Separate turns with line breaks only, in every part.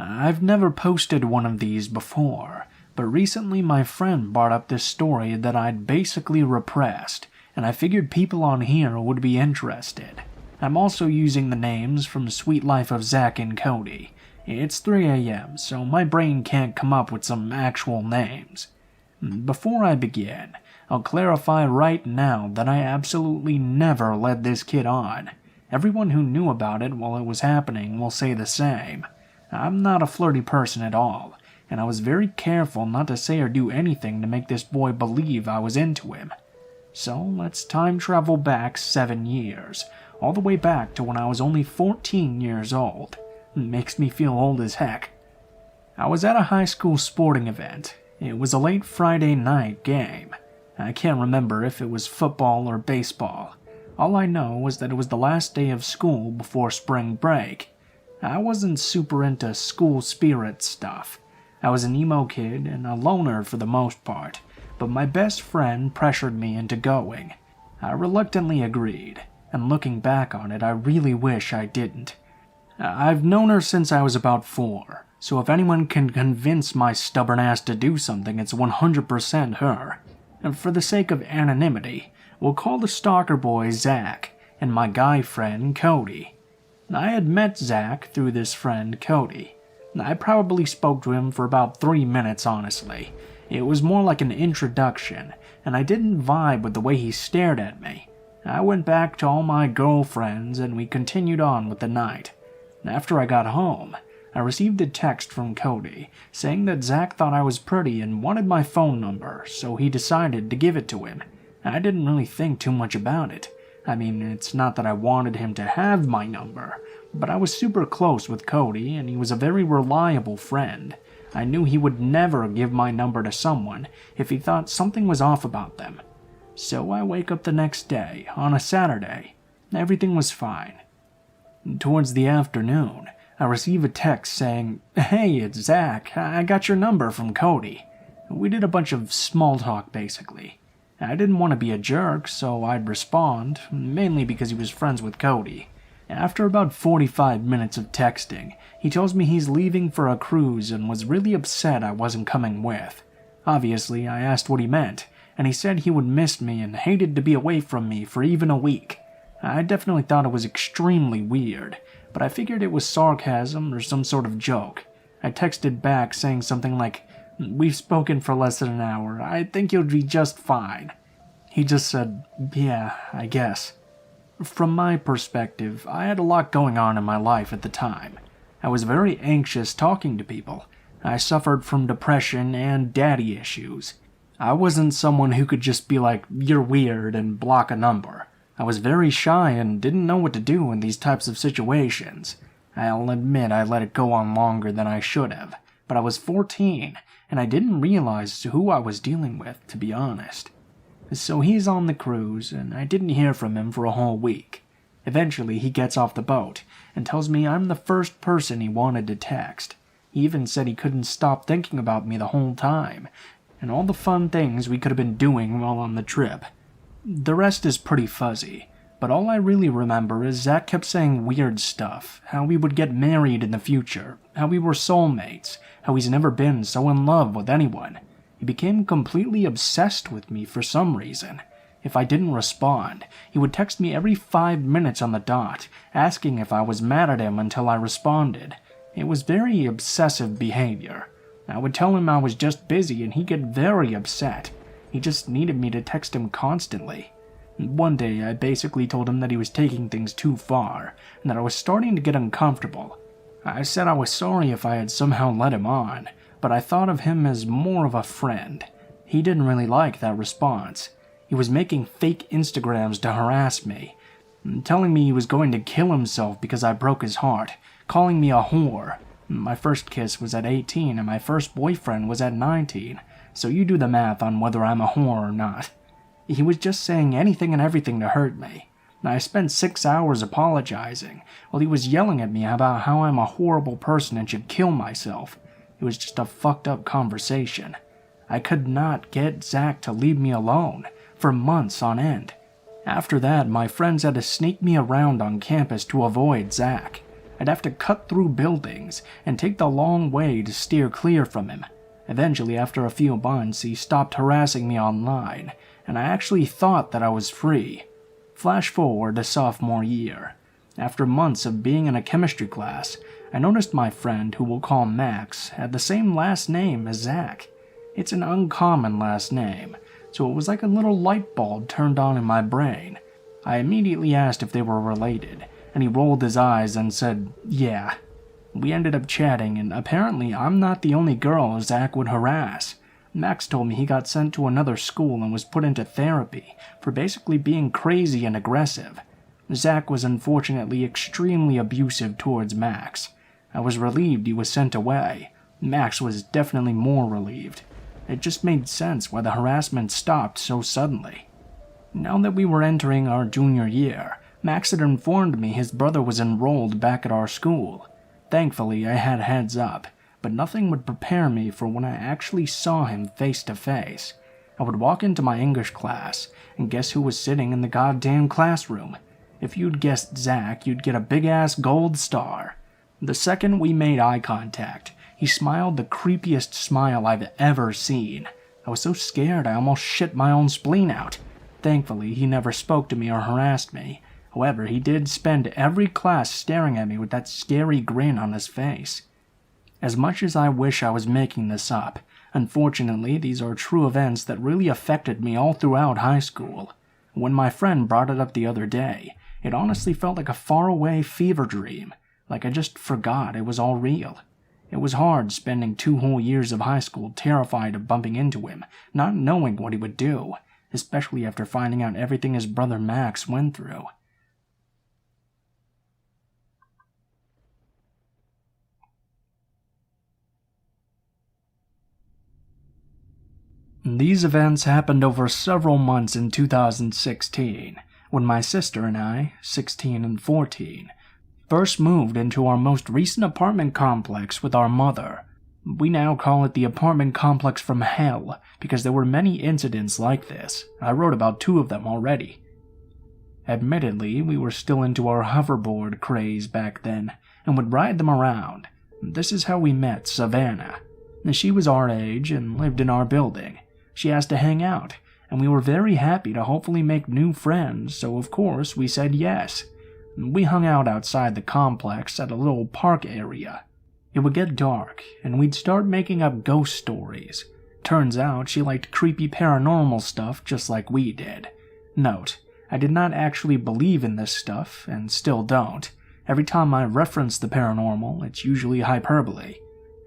I've never posted one of these before, but recently my friend brought up this story that I'd basically repressed, and I figured people on here would be interested. I'm also using the names from Sweet Life of Zach and Cody. It's 3 a.m., so my brain can't come up with some actual names. Before I begin, I'll clarify right now that I absolutely never led this kid on. Everyone who knew about it while it was happening will say the same. I'm not a flirty person at all, and I was very careful not to say or do anything to make this boy believe I was into him. So let's time travel back 7 years, all the way back to when I was only 14 years old. Makes me feel old as heck. I was at a high school sporting event. It was a late Friday night game. I can't remember if it was football or baseball. All I know was that it was the last day of school before spring break. I wasn't super into school spirit stuff. I was an emo kid and a loner for the most part, but my best friend pressured me into going. I reluctantly agreed, and looking back on it, I really wish I didn't. I've known her since I was about 4, so if anyone can convince my stubborn ass to do something, it's 100% her. And for the sake of anonymity, we'll call the stalker boy Zach, and my guy friend Cody. I had met Zach through this friend Cody. I probably spoke to him for about 3 minutes, honestly. It was more like an introduction, and I didn't vibe with the way he stared at me. I went back to all my girlfriends, and we continued on with the night. After I got home, I received a text from Cody saying that Zach thought I was pretty and wanted my phone number, so he decided to give it to him. I didn't really think too much about it. I mean, it's not that I wanted him to have my number, but I was super close with Cody and he was a very reliable friend. I knew he would never give my number to someone if he thought something was off about them. So I wake up the next day, on a Saturday. Everything was fine. Towards the afternoon, I receive a text saying, "Hey, it's Zach. I got your number from Cody." We did a bunch of small talk, basically. I didn't want to be a jerk, so I'd respond, mainly because he was friends with Cody. After about 45 minutes of texting, he tells me he's leaving for a cruise and was really upset I wasn't coming with. Obviously, I asked what he meant, and he said he would miss me and hated to be away from me for even a week. I definitely thought it was extremely weird, but I figured it was sarcasm or some sort of joke. I texted back saying something like, "We've spoken for less than an hour. I think you'll be just fine." He just said, "Yeah, I guess." From my perspective, I had a lot going on in my life at the time. I was very anxious talking to people. I suffered from depression and daddy issues. I wasn't someone who could just be like, "You're weird," and block a number. I was very shy and didn't know what to do in these types of situations. I'll admit I let it go on longer than I should have, but I was 14, and I didn't realize who I was dealing with, to be honest. So he's on the cruise, and I didn't hear from him for a whole week. Eventually, he gets off the boat and tells me I'm the first person he wanted to text. He even said he couldn't stop thinking about me the whole time, and all the fun things we could have been doing while on the trip. The rest is pretty fuzzy, but all I really remember is Zach kept saying weird stuff, how we would get married in the future, how we were soulmates, how he's never been so in love with anyone. He became completely obsessed with me for some reason. If I didn't respond, he would text me every 5 minutes on the dot, asking if I was mad at him until I responded. It was very obsessive behavior. I would tell him I was just busy and he'd get very upset. He just needed me to text him constantly. One day, I basically told him that he was taking things too far, and that I was starting to get uncomfortable. I said I was sorry if I had somehow led him on, but I thought of him as more of a friend. He didn't really like that response. He was making fake Instagrams to harass me, telling me he was going to kill himself because I broke his heart, calling me a whore. My first kiss was at 18 and my first boyfriend was at 19, so you do the math on whether I'm a whore or not. He was just saying anything and everything to hurt me. I spent 6 hours apologizing, while he was yelling at me about how I'm a horrible person and should kill myself. It was just a fucked up conversation. I could not get Zach to leave me alone, for months on end. After that, my friends had to sneak me around on campus to avoid Zach. I'd have to cut through buildings and take the long way to steer clear from him. Eventually, after a few months, he stopped harassing me online, and I actually thought that I was free. Flash forward to sophomore year. After months of being in a chemistry class, I noticed my friend, who we'll call Max, had the same last name as Zach. It's an uncommon last name, so it was like a little light bulb turned on in my brain. I immediately asked if they were related, and he rolled his eyes and said, yeah. We ended up chatting, and apparently I'm not the only girl Zach would harass. Max told me he got sent to another school and was put into therapy for basically being crazy and aggressive. Zach was unfortunately extremely abusive towards Max. I was relieved he was sent away. Max was definitely more relieved. It just made sense why the harassment stopped so suddenly. Now that we were entering our junior year, Max had informed me his brother was enrolled back at our school. Thankfully, I had heads up, but nothing would prepare me for when I actually saw him face to face. I would walk into my English class, and guess who was sitting in the goddamn classroom? If you'd guessed Zach, you'd get a big-ass gold star. The second we made eye contact, he smiled the creepiest smile I've ever seen. I was so scared I almost shit my own spleen out. Thankfully, he never spoke to me or harassed me. However, he did spend every class staring at me with that scary grin on his face. As much as I wish I was making this up, unfortunately, these are true events that really affected me all throughout high school. When my friend brought it up the other day, it honestly felt like a faraway fever dream, like I just forgot it was all real. It was hard spending 2 whole years of high school terrified of bumping into him, not knowing what he would do, especially after finding out everything his brother Max went through. These events happened over several months in 2016, when my sister and I, 16 and 14, first moved into our most recent apartment complex with our mother. We now call it the apartment complex from hell because there were many incidents like this. I wrote about 2 of them already. Admittedly, we were still into our hoverboard craze back then and would ride them around. This is how we met Savannah. She was our age and lived in our building. She asked to hang out, and we were very happy to hopefully make new friends, so of course we said yes. We hung out outside the complex at a little park area. It would get dark, and we'd start making up ghost stories. Turns out she liked creepy paranormal stuff just like we did. Note, I did not actually believe in this stuff, and still don't. Every time I reference the paranormal, it's usually hyperbole.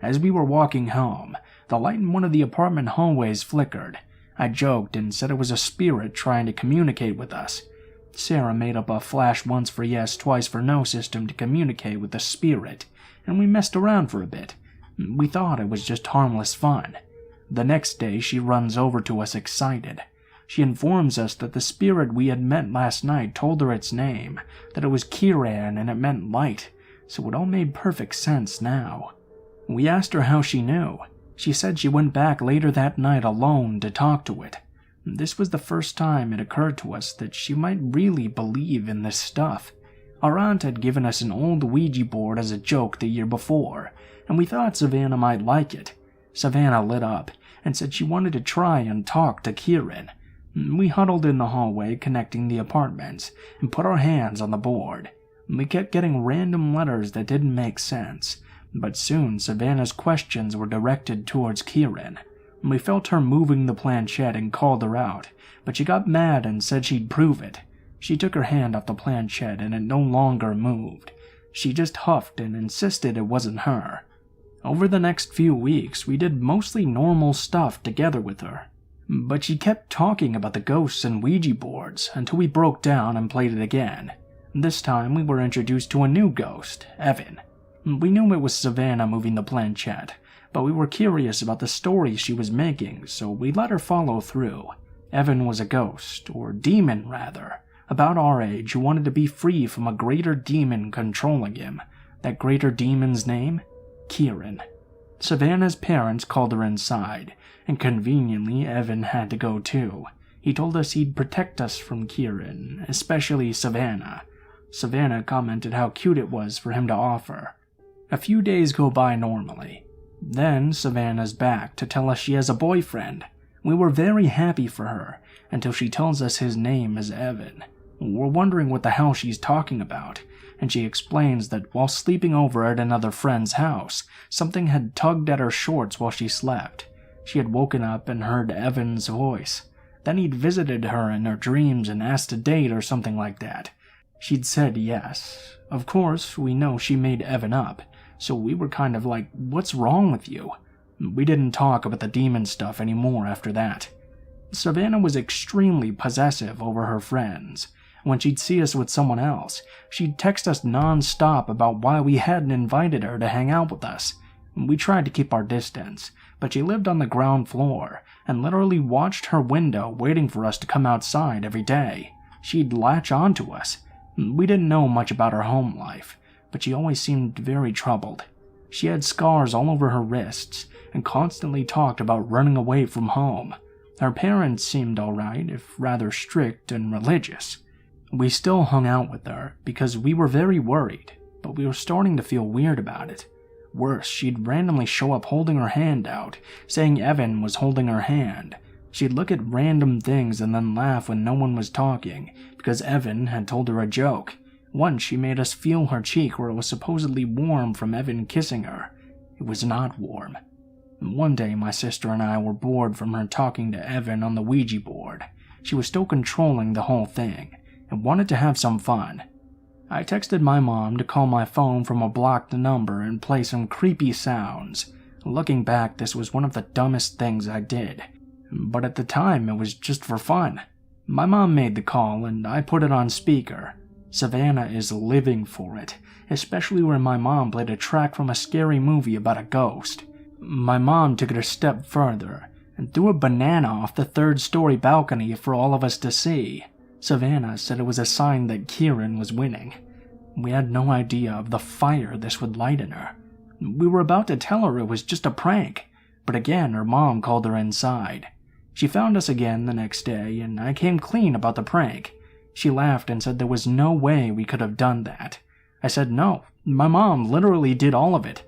As we were walking home, the light in one of the apartment hallways flickered. I joked and said it was a spirit trying to communicate with us. Sarah made up a flash once for yes, twice for no system to communicate with the spirit, and we messed around for a bit. We thought it was just harmless fun. The next day, she runs over to us excited. She informs us that the spirit we had met last night told her its name, that it was Kieran and it meant light, so it all made perfect sense now. We asked her how she knew. She said she went back later that night alone to talk to it. This was the first time it occurred to us that she might really believe in this stuff. Our aunt had given us an old Ouija board as a joke the year before, and we thought Savannah might like it. Savannah lit up and said she wanted to try and talk to Kieran. We huddled in the hallway connecting the apartments and put our hands on the board. We kept getting random letters that didn't make sense, but soon Savannah's questions were directed towards Kieran. We felt her moving the planchette and called her out, but she got mad and said she'd prove it. She took her hand off the planchette and it no longer moved. She just huffed and insisted it wasn't her. Over the next few weeks, we did mostly normal stuff together with her. But she kept talking about the ghosts and Ouija boards until we broke down and played it again. This time we were introduced to a new ghost, Evan. We knew it was Savannah moving the planchette, but we were curious about the story she was making, so we let her follow through. Evan was a ghost, or demon rather, about our age who wanted to be free from a greater demon controlling him. That greater demon's name? Kieran. Savannah's parents called her inside, and conveniently Evan had to go too. He told us he'd protect us from Kieran, especially Savannah. Savannah commented how cute it was for him to offer. A few days go by normally. Then Savannah's back to tell us she has a boyfriend. We were very happy for her until she tells us his name is Evan. We're wondering what the hell she's talking about, and she explains that while sleeping over at another friend's house, something had tugged at her shorts while she slept. She had woken up and heard Evan's voice. Then he'd visited her in her dreams and asked to date or something like that. She'd said yes. Of course, we know she made Evan up, so we were kind of like, what's wrong with you? We didn't talk about the demon stuff anymore after that. Savannah was extremely possessive over her friends. When she'd see us with someone else, she'd text us non-stop about why we hadn't invited her to hang out with us. We tried to keep our distance, but she lived on the ground floor and literally watched her window waiting for us to come outside every day. She'd latch onto us. We didn't know much about her home life, but she always seemed very troubled. She had scars all over her wrists and constantly talked about running away from home. Her parents seemed alright, if rather strict and religious. We still hung out with her because we were very worried, but we were starting to feel weird about it. Worse, she'd randomly show up holding her hand out, saying Evan was holding her hand. She'd look at random things and then laugh when no one was talking, because Evan had told her a joke. Once she made us feel her cheek where it was supposedly warm from Evan kissing her. It was not warm. One day my sister and I were bored from her talking to Evan on the Ouija board. She was still controlling the whole thing, and wanted to have some fun. I texted my mom to call my phone from a blocked number and play some creepy sounds. Looking back, this was one of the dumbest things I did, but at the time it was just for fun. My mom made the call and I put it on speaker. Savannah is living for it, especially where my mom played a track from a scary movie about a ghost. My mom took it a step further and threw a banana off the third-story balcony for all of us to see. Savannah said it was a sign that Kieran was winning. We had no idea of the fire this would light in her. We were about to tell her it was just a prank, but again her mom called her inside. She found us again the next day, and I came clean about the prank. She laughed and said there was no way we could have done that. I said no, my mom literally did all of it.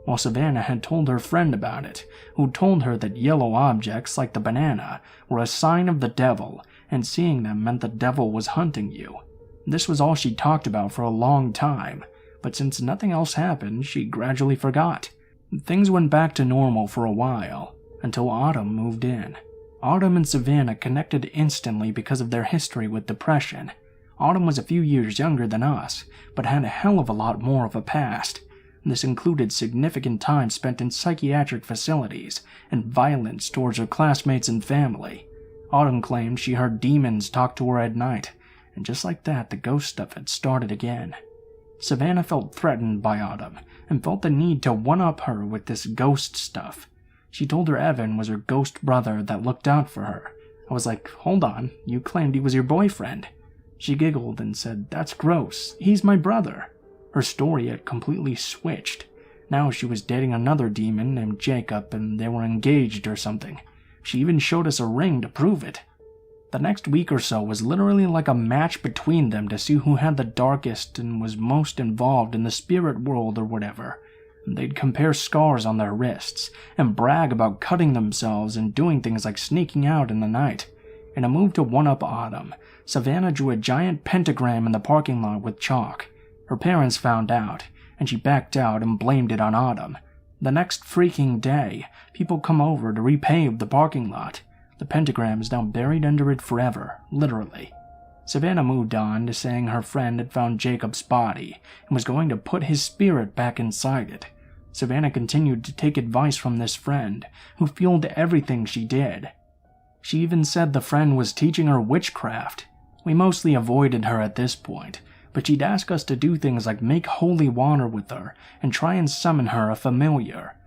While Savannah had told her friend about it, who told her that yellow objects like the banana were a sign of the devil, and seeing them meant the devil was hunting you. This was all she talked about for a long time, but since nothing else happened, she gradually forgot. Things went back to normal for a while, until Autumn moved in. Autumn and Savannah connected instantly because of their history with depression. Autumn was a few years younger than us, but had a hell of a lot more of a past. This included significant time spent in psychiatric facilities and violence towards her classmates and family. Autumn claimed she heard demons talk to her at night, and just like that, the ghost stuff had started again. Savannah felt threatened by Autumn and felt the need to one-up her with this ghost stuff. She told her Evan was her ghost brother that looked out for her. I was like, hold on, you claimed he was your boyfriend. She giggled and said, that's gross, he's my brother. Her story had completely switched. Now she was dating another demon named Jacob and they were engaged or something. She even showed us a ring to prove it. The next week or so was literally like a match between them to see who had the darkest and was most involved in the spirit world or whatever. They'd compare scars on their wrists and brag about cutting themselves and doing things like sneaking out in the night. In a move to one-up Autumn, Savannah drew a giant pentagram in the parking lot with chalk. Her parents found out, and she backed out and blamed it on Autumn. The next freaking day, people come over to repave the parking lot. The pentagram is now buried under it forever, literally. Savannah moved on to saying her friend had found Jacob's body and was going to put his spirit back inside it. Savannah continued to take advice from this friend, who fueled everything she did. She even said the friend was teaching her witchcraft. We mostly avoided her at this point, but she'd ask us to do things like make holy water with her and try and summon her a familiar.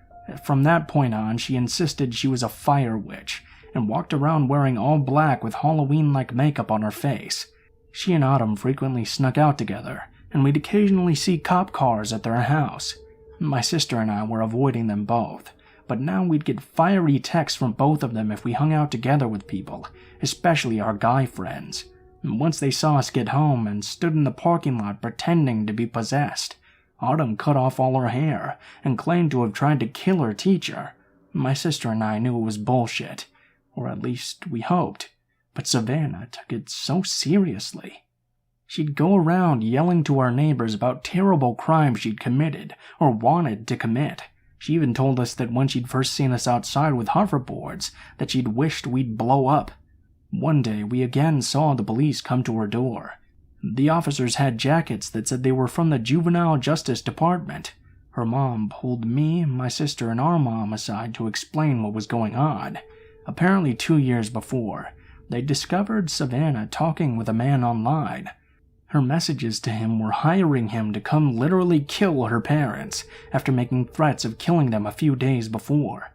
From that point on, she insisted she was a fire witch and walked around wearing all black with Halloween-like makeup on her face. She and Autumn frequently snuck out together, and we'd occasionally see cop cars at their house. My sister and I were avoiding them both, but now we'd get fiery texts from both of them if we hung out together with people, especially our guy friends. Once they saw us get home and stood in the parking lot pretending to be possessed. Autumn cut off all her hair and claimed to have tried to kill her teacher. My sister and I knew it was bullshit, or at least we hoped, but Savannah took it so seriously. She'd go around yelling to our neighbors about terrible crimes she'd committed or wanted to commit. She even told us that when she'd first seen us outside with hoverboards, that she'd wished we'd blow up. One day, we again saw the police come to her door. The officers had jackets that said they were from the Juvenile Justice Department. Her mom pulled me, my sister, and our mom aside to explain what was going on. Apparently 2 years before, they discovered Savannah talking with a man online. Her messages to him were hiring him to come literally kill her parents after making threats of killing them a few days before.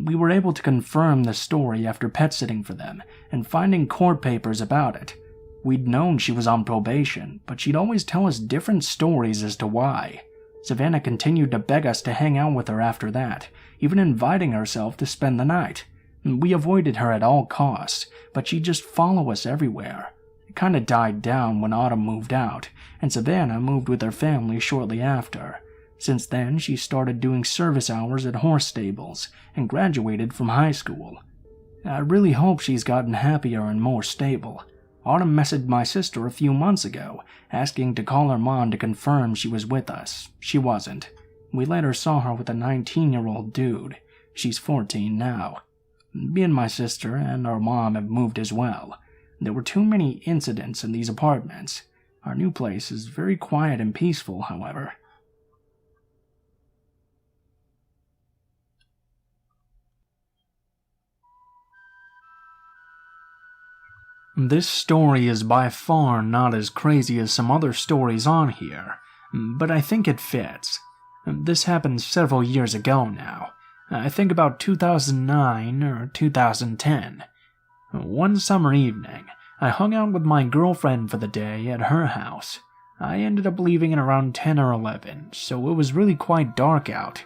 We were able to confirm the story after pet-sitting for them and finding court papers about it. We'd known she was on probation, but she'd always tell us different stories as to why. Savannah continued to beg us to hang out with her after that, even inviting herself to spend the night. We avoided her at all costs, but she'd just follow us everywhere. It kinda died down when Autumn moved out, and Savannah moved with her family shortly after. Since then, she started doing service hours at horse stables and graduated from high school. I really hope she's gotten happier and more stable. Autumn messaged my sister a few months ago, asking to call her mom to confirm she was with us. She wasn't. We later saw her with a 19-year-old dude. She's 14 now. Me and my sister and our mom have moved as well. There were too many incidents in these apartments. Our new place is very quiet and peaceful, however. This story is by far not as crazy as some other stories on here, but I think it fits. This happened several years ago now. I think about 2009 or 2010. One summer evening, I hung out with my girlfriend for the day at her house. I ended up leaving at around 10 or 11, so it was really quite dark out.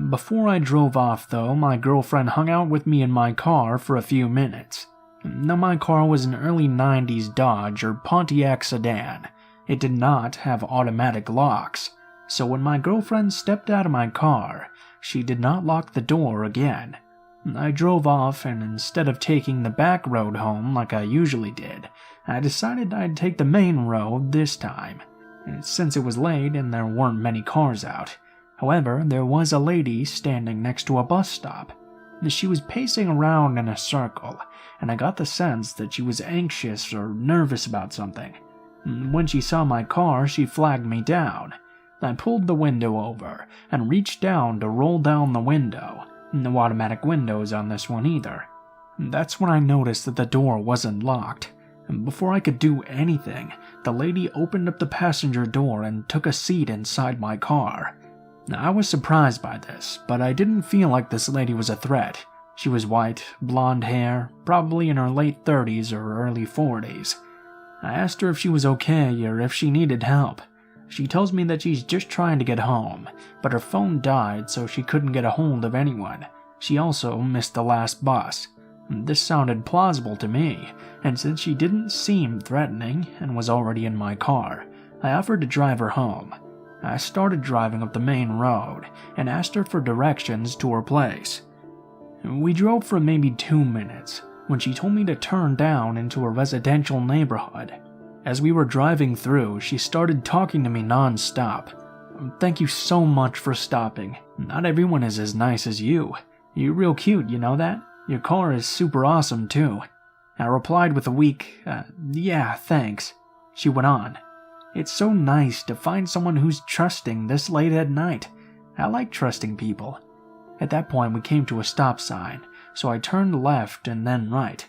Before I drove off, though, my girlfriend hung out with me in my car for a few minutes. Now, my car was an early 90s Dodge or Pontiac sedan. It did not have automatic locks, so when my girlfriend stepped out of my car, she did not lock the door again. I drove off, and instead of taking the back road home like I usually did, I decided I'd take the main road this time, since it was late and there weren't many cars out. However, there was a lady standing next to a bus stop. She was pacing around in a circle, and I got the sense that she was anxious or nervous about something. When she saw my car, she flagged me down. I pulled the window over and reached down to roll down the window. No automatic windows on this one either. That's when I noticed that the door wasn't locked. Before I could do anything, the lady opened up the passenger door and took a seat inside my car. I was surprised by this, but I didn't feel like this lady was a threat. She was white, blonde hair, probably in her late 30s or early 40s. I asked her if she was okay or if she needed help. She tells me that she's just trying to get home, but her phone died so she couldn't get a hold of anyone. She also missed the last bus. This sounded plausible to me, and since she didn't seem threatening and was already in my car, I offered to drive her home. I started driving up the main road and asked her for directions to her place. We drove for maybe 2 minutes when she told me to turn down into a residential neighborhood. As we were driving through, she started talking to me non-stop. "Thank you so much for stopping. Not everyone is as nice as you. You're real cute, you know that? Your car is super awesome too." I replied with a weak, yeah, thanks. She went on. "It's so nice to find someone who's trusting this late at night. I like trusting people." At that point, we came to a stop sign, so I turned left and then right.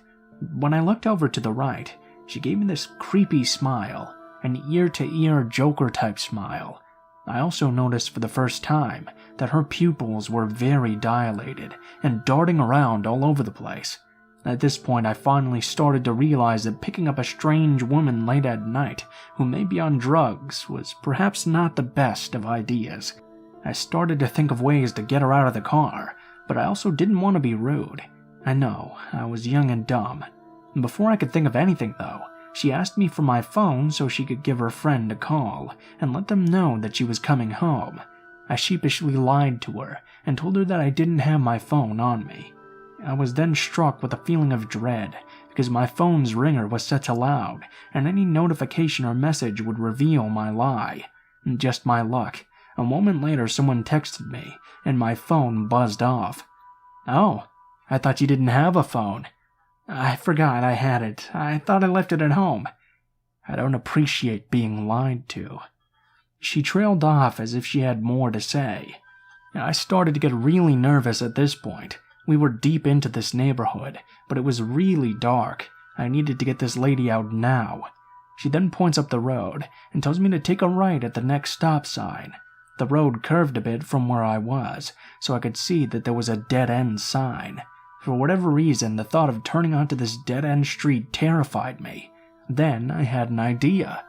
When I looked over to the right, she gave me this creepy smile, an ear-to-ear Joker-type smile. I also noticed for the first time that her pupils were very dilated and darting around all over the place. At this point, I finally started to realize that picking up a strange woman late at night who may be on drugs was perhaps not the best of ideas. I started to think of ways to get her out of the car, but I also didn't want to be rude. I know, I was young and dumb. Before I could think of anything though, She asked me for my phone so she could give her friend a call and let them know that she was coming home. I sheepishly lied to her and told her that I didn't have my phone on me. I was then struck with a feeling of dread because my phone's ringer was set to loud and any notification or message would reveal my lie. Just my luck. A moment later someone texted me and my phone buzzed off. "Oh, I thought you didn't have a phone." "I forgot I had it. I thought I left it at home." I don't appreciate being lied to. She trailed off as if she had more to say. I started to get really nervous at this point. We were deep into this neighborhood, but it was really dark. I needed to get this lady out now. She then points up the road and tells me to take a right at the next stop sign. The road curved a bit from where I was, so I could see that there was a dead-end sign. For whatever reason, the thought of turning onto this dead-end street terrified me. Then I had an idea.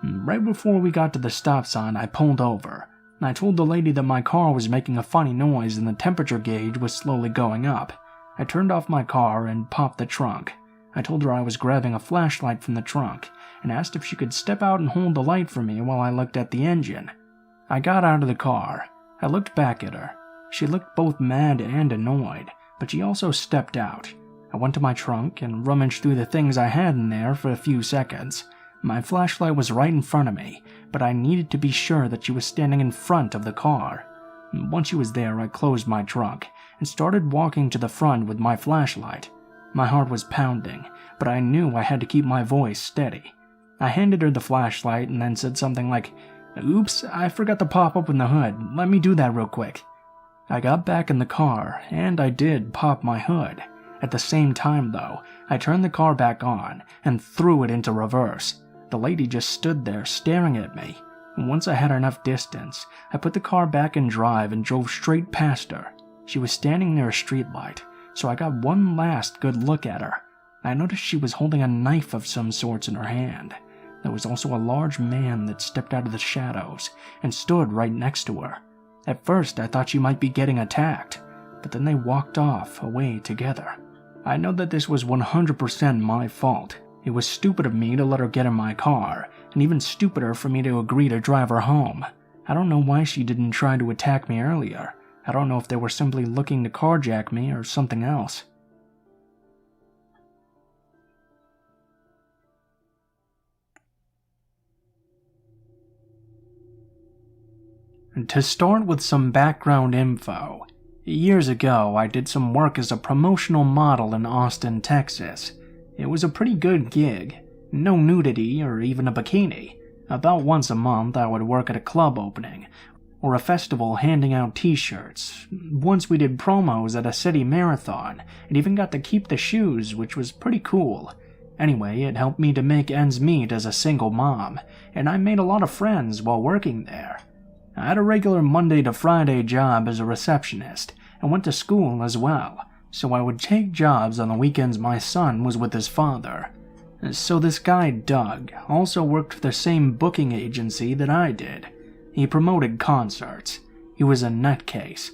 Right before we got to the stop sign, I pulled over. I told the lady that my car was making a funny noise and the temperature gauge was slowly going up. I turned off my car and popped the trunk. I told her I was grabbing a flashlight from the trunk and asked if she could step out and hold the light for me while I looked at the engine. I got out of the car. I looked back at her. She looked both mad and annoyed, but she also stepped out. I went to my trunk and rummaged through the things I had in there for a few seconds. My flashlight was right in front of me, but I needed to be sure that she was standing in front of the car. Once she was there, I closed my trunk and started walking to the front with my flashlight. My heart was pounding, but I knew I had to keep my voice steady. I handed her the flashlight and then said something like, "Oops, I forgot to pop open the hood. Let me do that real quick." I got back in the car, and I did pop my hood. At the same time, though, I turned the car back on and threw it into reverse. The lady just stood there staring at me. Once I had enough distance, I put the car back in drive and drove straight past her. She was standing near a streetlight, so I got one last good look at her. I noticed she was holding a knife of some sorts in her hand. There was also a large man that stepped out of the shadows and stood right next to her. At first, I thought she might be getting attacked, but then they walked off away together. I know that this was 100% my fault. It was stupid of me to let her get in my car, and even stupider for me to agree to drive her home. I don't know why she didn't try to attack me earlier. I don't know if they were simply looking to carjack me or something else. To start with some background info, years ago I did some work as a promotional model in Austin, Texas. It was a pretty good gig. No nudity or even a bikini. About once a month I would work at a club opening, or a festival handing out t-shirts. Once we did promos at a city marathon, and even got to keep the shoes, which was pretty cool. Anyway, it helped me to make ends meet as a single mom, and I made a lot of friends while working there. I had a regular Monday to Friday job as a receptionist, and went to school as well, so I would take jobs on the weekends my son was with his father. So this guy, Doug, also worked for the same booking agency that I did. He promoted concerts. He was a nutcase.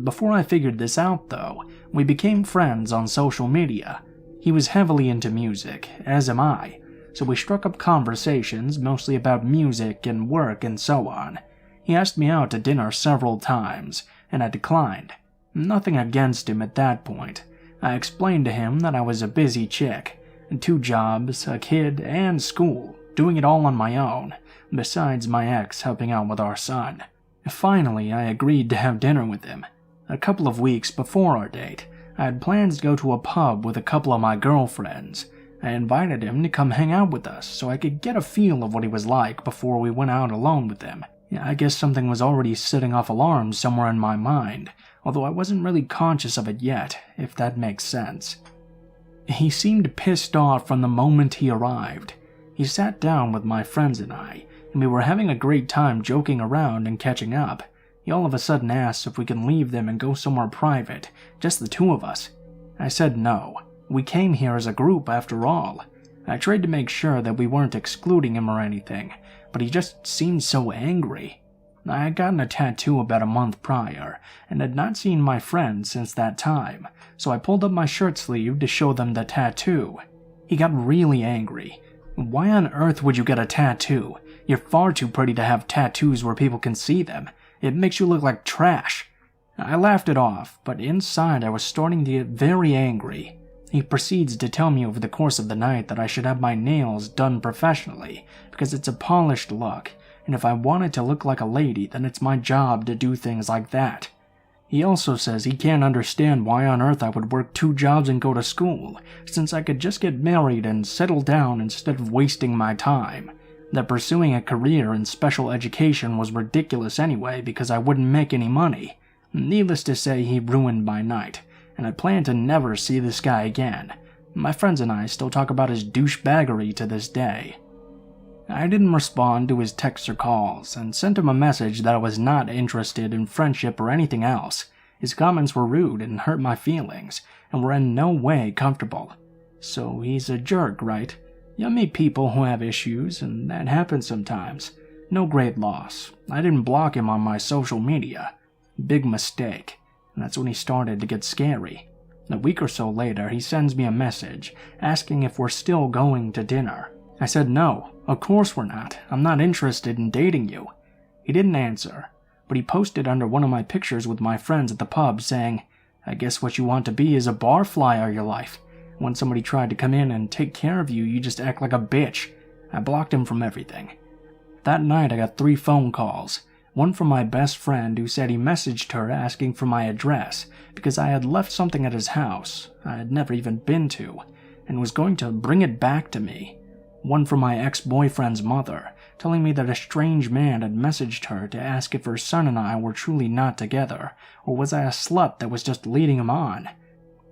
Before I figured this out, though, we became friends on social media. He was heavily into music, as am I, so we struck up conversations mostly about music and work and so on. He asked me out to dinner several times, and I declined. Nothing against him at that point. I explained to him that I was a busy chick, 2 jobs, a kid, and school, doing it all on my own, besides my ex helping out with our son. Finally, I agreed to have dinner with him. A couple of weeks before our date, I had plans to go to a pub with a couple of my girlfriends. I invited him to come hang out with us so I could get a feel of what he was like before we went out alone with him. I guess something was already setting off alarms somewhere in my mind, although I wasn't really conscious of it yet, if that makes sense. He seemed pissed off from the moment he arrived. He sat down with my friends and I, and we were having a great time joking around and catching up. He all of a sudden asked if we can leave them and go somewhere private, just the 2 of us. I said no. We came here as a group after all. I tried to make sure that we weren't excluding him or anything, but he just seemed so angry. I had gotten a tattoo about a month prior, and had not seen my friends since that time, so I pulled up my shirt sleeve to show them the tattoo. He got really angry. Why on earth would you get a tattoo? You're far too pretty to have tattoos where people can see them. It makes you look like trash. I laughed it off, but inside I was starting to get very angry. He proceeds to tell me over the course of the night that I should have my nails done professionally, because it's a polished look, and if I wanted to look like a lady, then it's my job to do things like that. He also says he can't understand why on earth I would work 2 jobs and go to school, since I could just get married and settle down instead of wasting my time. That pursuing a career in special education was ridiculous anyway because I wouldn't make any money. Needless to say, he ruined my night, and I plan to never see this guy again. My friends and I still talk about his douchebaggery to this day. I didn't respond to his texts or calls, and sent him a message that I was not interested in friendship or anything else. His comments were rude and hurt my feelings, and were in no way comfortable. So he's a jerk, right? You meet people who have issues, and that happens sometimes. No great loss. I didn't block him on my social media. Big mistake. And that's when he started to get scary. A week or so later, he sends me a message, asking if we're still going to dinner. I said no, of course we're not. I'm not interested in dating you. He didn't answer, but he posted under one of my pictures with my friends at the pub saying, I guess what you want to be is a barfly all your life. When somebody tried to come in and take care of you, you just act like a bitch. I blocked him from everything. That night I got 3 phone calls. One from my best friend who said he messaged her asking for my address because I had left something at his house I had never even been to and was going to bring it back to me. One from my ex-boyfriend's mother, telling me that a strange man had messaged her to ask if her son and I were truly not together, or was I a slut that was just leading him on?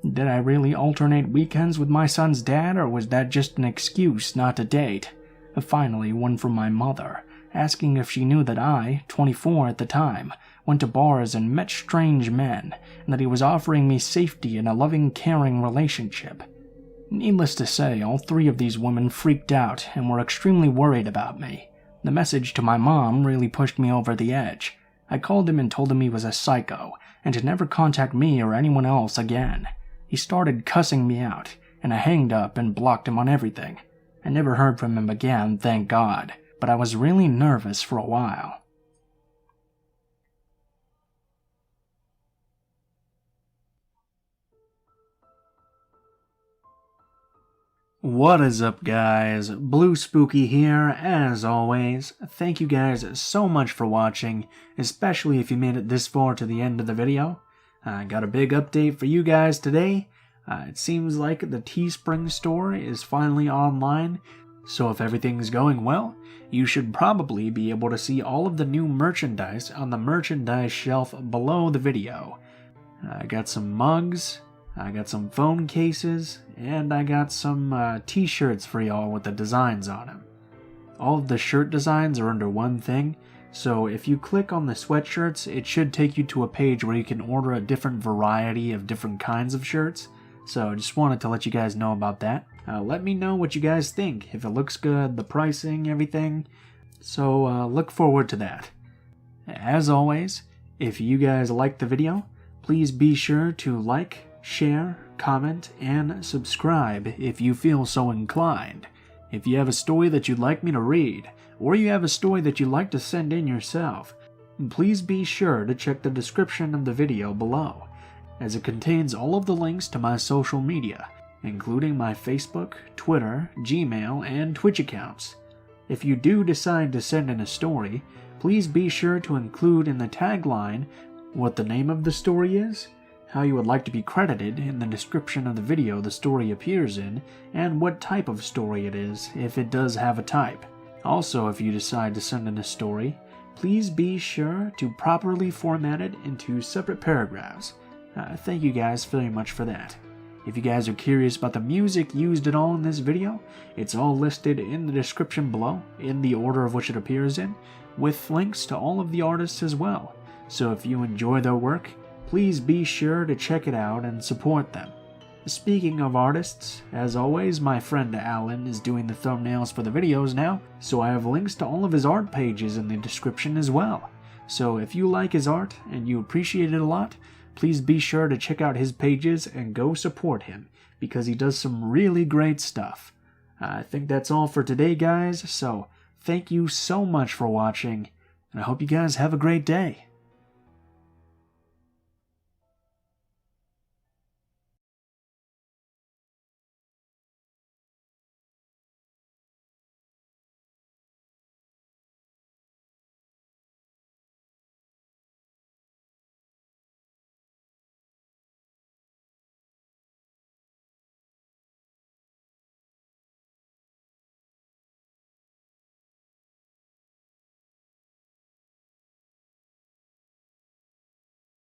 Did I really alternate weekends with my son's dad, or was that just an excuse not to date? Finally, one from my mother, asking if she knew that I, 24 at the time, went to bars and met strange men, and that he was offering me safety in a loving, caring relationship. Needless to say, all 3 of these women freaked out and were extremely worried about me. The message to my mom really pushed me over the edge. I called him and told him he was a psycho, and to never contact me or anyone else again. He started cussing me out, and I hanged up and blocked him on everything. I never heard from him again, thank God, but I was really nervous for a while. What is up, guys? Blue Spooky here, as always. Thank you guys so much for watching, especially if you made it this far to the end of the video. I got a big update for you guys today. It seems like the Teespring store is finally online, so if everything's going well, you should probably be able to see all of the new merchandise on the merchandise shelf below the video. I got some mugs, I got some phone cases, and I got some t-shirts for y'all with the designs on them. All of the shirt designs are under one thing, so if you click on the sweatshirts, it should take you to a page where you can order a different variety of different kinds of shirts. So I just wanted to let you guys know about that. Let me know what you guys think, if it looks good, the pricing, everything. So look forward to that. As always, if you guys liked the video, please be sure to like, share, comment, and subscribe if you feel so inclined. If you have a story that you'd like me to read, or you have a story that you'd like to send in yourself, please be sure to check the description of the video below, as it contains all of the links to my social media, including my Facebook, Twitter, Gmail, and Twitch accounts. If you do decide to send in a story, please be sure to include in the tagline what the name of the story is, how you would like to be credited in the description of the video the story appears in, and what type of story it is, if it does have a type. Also, if you decide to send in a story, please be sure to properly format it into separate paragraphs. Thank you guys very much for that. If you guys are curious about the music used at all in this video, it's all listed in the description below, in the order of which it appears in, with links to all of the artists as well. So if you enjoy their work, please be sure to check it out and support them. Speaking of artists, as always, my friend Alan is doing the thumbnails for the videos now, so I have links to all of his art pages in the description as well. So if you like his art and you appreciate it a lot, please be sure to check out his pages and go support him, because he does some really great stuff. I think that's all for today, guys, so thank you so much for watching, and I hope you guys have a great day.